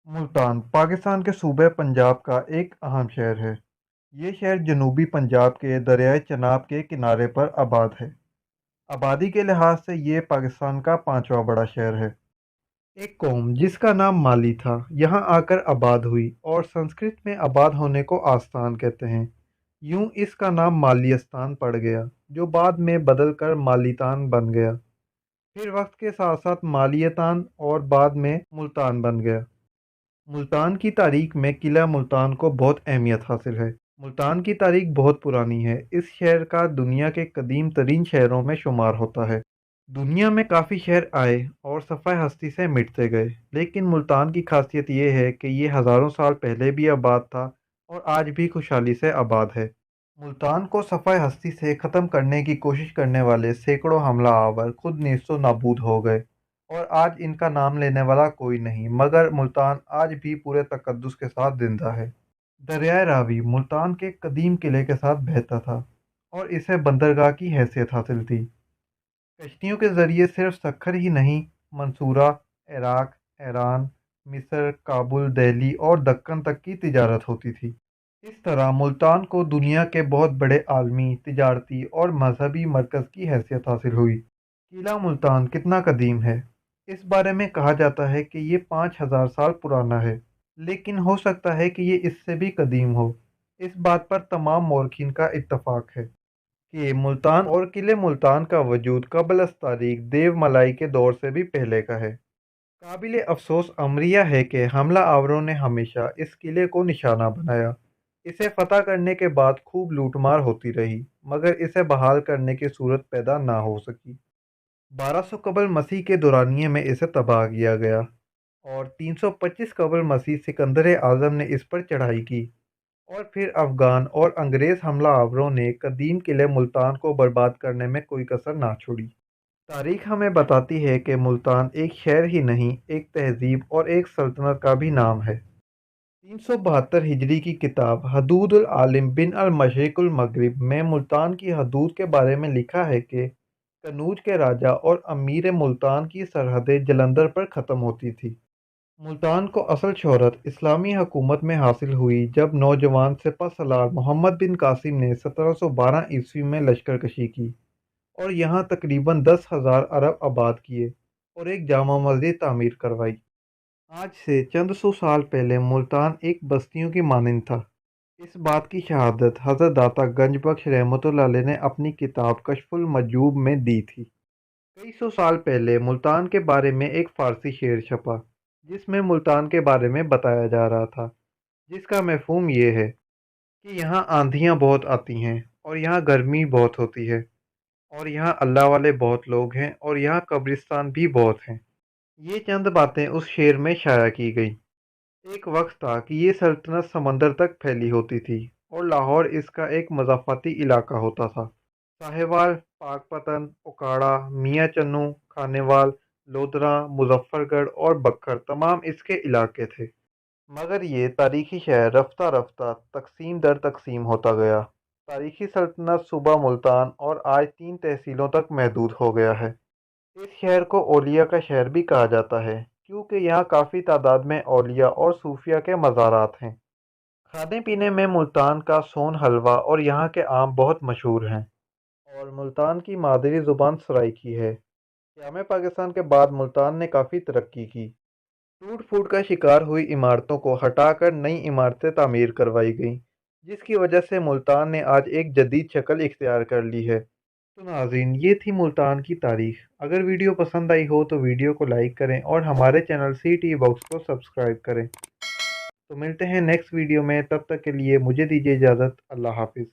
मुल्तान पाकिस्तान के सूबे पंजाब का एक अहम शहर है। ये शहर जनूबी पंजाब के दरियाए चनाब के किनारे पर आबाद है। आबादी के लिहाज से ये पाकिस्तान का पांचवा बड़ा शहर है। एक कौम जिसका नाम माली था यहाँ आकर आबाद हुई और संस्कृत में आबाद होने को आस्तान कहते हैं। यूं इसका नाम मालिस्तान पड़ गया, जो बाद में बदल कर मालीतान बन गया। फिर वक्त के साथ साथ मालियतान और बाद में मुल्तान बन गया। मुल्तान की तारीख में किला मुल्तान को बहुत अहमियत हासिल है। मुल्तान की तारीख बहुत पुरानी है। इस शहर का दुनिया के कदीम तरीन शहरों में शुमार होता है। दुनिया में काफ़ी शहर आए और सफ़ाए हस्ती से मिटते गए, लेकिन मुल्तान की खासियत ये है कि ये हज़ारों साल पहले भी आबाद था और आज भी खुशहाली से आबाद है। मुल्तान को सफ़ाए हस्ती से ख़त्म करने की कोशिश करने वाले सैकड़ों हमला आवर खुद नीस्तो नाबूद हो गए और आज इनका नाम लेने वाला कोई नहीं, मगर मुल्तान आज भी पूरे तकद्दुस के साथ जिंदा है। दरियाए रावी मुल्तान के कदीम किले के साथ बहता था और इसे बंदरगाह की हैसियत हासिल थी। कश्तियों के जरिए सिर्फ सखर ही नहीं, मंसूरा, इराक, ईरान, मिस्र, काबुल, दिल्ली और दक्कन तक की तिजारत होती थी। इस तरह मुल्तान को दुनिया के बहुत बड़े आलमी, तिजारती और मजहबी मरकज़ की हैसियत हासिल हुई। किला मुल्तान कितना कदीम है? इस बारे में कहा जाता है कि ये 5000 साल पुराना है, लेकिन हो सकता है कि ये इससे भी कदीम हो। इस बात पर तमाम मौरखीन का इत्तफाक है कि मुल्तान और किले मुल्तान का वजूद कबल अज़ तारीख देवमलाई के दौर से भी पहले का है। काबिल अफसोस अमर यह है कि हमला आवरों ने हमेशा इस किले को निशाना बनाया। इसे फतह करने के बाद खूब लूटमार होती रही, मगर इसे बहाल करने की सूरत पैदा ना हो सकी। 1200 कबल मसीह के दौरानिए में इसे तबाह किया गया और 325 कबल मसीह सिकंदर आज़म ने इस पर चढ़ाई की और फिर अफ़गान और अंग्रेज़ हमला आवरों ने कदीम किले मुल्तान को बर्बाद करने में कोई कसर ना छोड़ी। तारीख हमें बताती है कि मुल्तान एक शहर ही नहीं, एक तहजीब और एक सल्तनत का भी नाम है। 372 हिजरी की किताब हदूदुल आलिम बिन अल मशरिकुल मगरिब में मुल्तान की हदूद के बारे में लिखा है कि कनूज के राजा और अमीर मुल्तान की सरहदें जलंधर पर ख़त्म होती थी। मुल्तान को असल शोहरत इस्लामी हुकूमत में हासिल हुई जब नौजवान सिपह सलार मोहम्मद बिन कासिम ने 1712 ईस्वी में लश्करकशी की और यहाँ तकरीबन 10,000 अरब आबाद किए और एक जामा मस्जिद तामीर करवाई। आज से चंद सौ साल पहले मुल्तान एक बस्तियों की मानंद था। इस बात की शहादत हज़रत दाता गंज बख्श रहमतुल्लाह अलैह ने अपनी किताब कशफुल मजूब में दी थी। कई सौ साल पहले मुल्तान के बारे में एक फ़ारसी शेर छपा, जिसमें मुल्तान के बारे में बताया जा रहा था, जिसका मफ़हूम ये है कि यहाँ आंधियाँ बहुत आती हैं और यहाँ गर्मी बहुत होती है और यहाँ अल्लाह वाले बहुत लोग हैं और यहाँ कब्रिस्तान भी बहुत हैं। ये चंद बातें उस शेर में शाया की गई। एक वक्त था कि ये सल्तनत समंदर तक फैली होती थी और लाहौर इसका एक मज़ाफ़ाती इलाका होता था। साहिवाल, पाकपतन, उकाड़ा, मियाँ चन्नू, खानेवाल, लोधरा, मुजफ्फरगढ़ और बक्खर तमाम इसके इलाके थे। मगर ये तारीखी शहर रफ्ता रफ्ता तकसीम दर तकसीम होता गया। तारीखी सल्तनत सूबा मुल्तान और आज 3 तहसीलों तक महदूद हो गया है। इस शहर को औलिया का शहर भी कहा जाता है, क्योंकि यहाँ काफ़ी तादाद में औलिया और सूफिया के मज़ारात हैं। खाने पीने में मुल्तान का सोन हलवा और यहाँ के आम बहुत मशहूर हैं और मुल्तान की मादरी ज़ुबान सराइकी है। क़याम पाकिस्तान के बाद मुल्तान ने काफ़ी तरक्की की। टूट फूट का शिकार हुई इमारतों को हटाकर नई इमारतें तामीर करवाई गईं, जिसकी वजह से मुल्तान ने आज एक जदीद शक्ल इख्तियार कर ली है। तो नाज़रीन, ये थी मुल्तान की तारीख। अगर वीडियो पसंद आई हो तो वीडियो को लाइक करें और हमारे चैनल सी टी बॉक्स को सब्सक्राइब करें। तो मिलते हैं नेक्स्ट वीडियो में, तब तक के लिए मुझे दीजिए इजाज़त। अल्लाह हाफिज़।